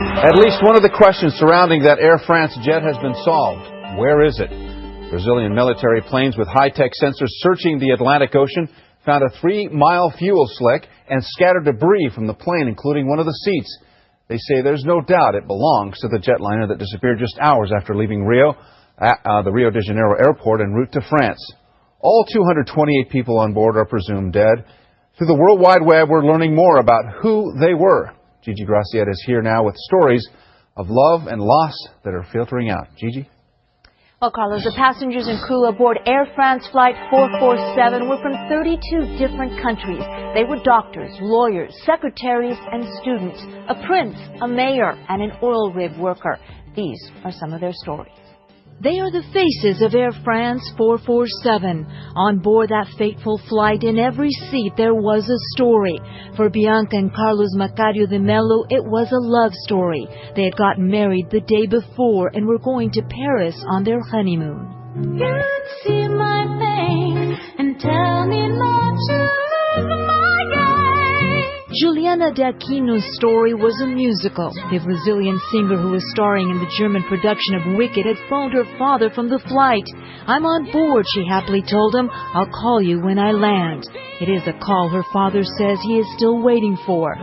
At least one of the questions surrounding that Air France jet has been solved. Where is it? Brazilian military planes with high-tech sensors searching the Atlantic Ocean found a 3-mile fuel slick and scattered debris from the plane, including one of the seats. They say there's no doubt it belongs to the jetliner that disappeared just hours after leaving the Rio de Janeiro airport en route to France. All 228 people on board are presumed dead. Through the World Wide Web, we're learning more about who they were. Gigi Graciette is here now with stories of love and loss that are filtering out. Gigi? Well, Carlos, the passengers and crew aboard Air France Flight 447 were from 32 different countries. They were doctors, lawyers, secretaries, and students, a prince, a mayor, and an oil rig worker. These are some of their stories. They are the faces of Air France 447. On board that fateful flight, in every seat there was a story. For Bianca and Carlos Macario de Melo, it was a love story. They had gotten married the day before and were going to Paris on their honeymoon. You'd see my pain and tell me not to lose my game. Juliana de Aquino's story was a musical. The Brazilian singer who was starring in the German production of Wicked had phoned her father from the flight. "I'm on board," she happily told him. "I'll call you when I land." It is a call her father says he is still waiting for.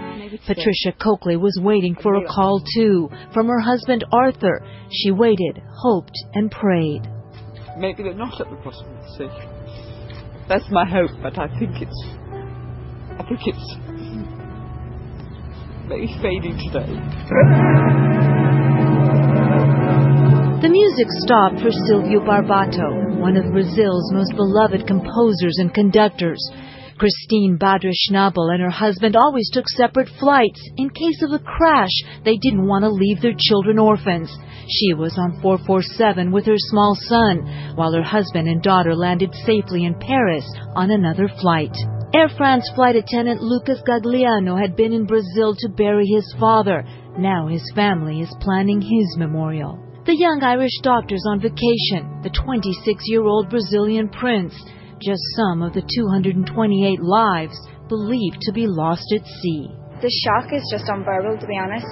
Patricia Coakley was waiting for a call too, from her husband Arthur. She waited, hoped, and prayed. Maybe they're not at the bottom of the sea. That's my hope, but I think it's very fading today. The music stopped for Silvio Barbato, one of Brazil's most beloved composers and conductors. Christine Badra Schnabel and her husband always took separate flights. In case of a crash, they didn't want to leave their children orphans. She was on 447 with her small son, while her husband and daughter landed safely in Paris on another flight. Air France flight attendant Lucas Gagliano had been in Brazil to bury his father. Now his family is planning his memorial. The young Irish doctor's on vacation, the 26-year-old Brazilian prince. Just some of the 228 lives believed to be lost at sea. The shock is just unbearable, to be honest.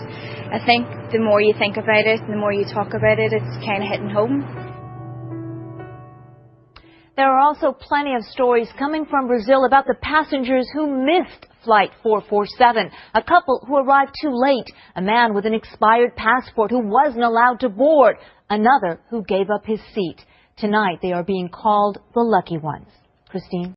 I think the more you think about it and the more you talk about it, it's kind of hitting home. There are also plenty of stories coming from Brazil about the passengers who missed Flight 447, a couple who arrived too late, a man with an expired passport who wasn't allowed to board, another who gave up his seat. Tonight they are being called the lucky ones. Christine?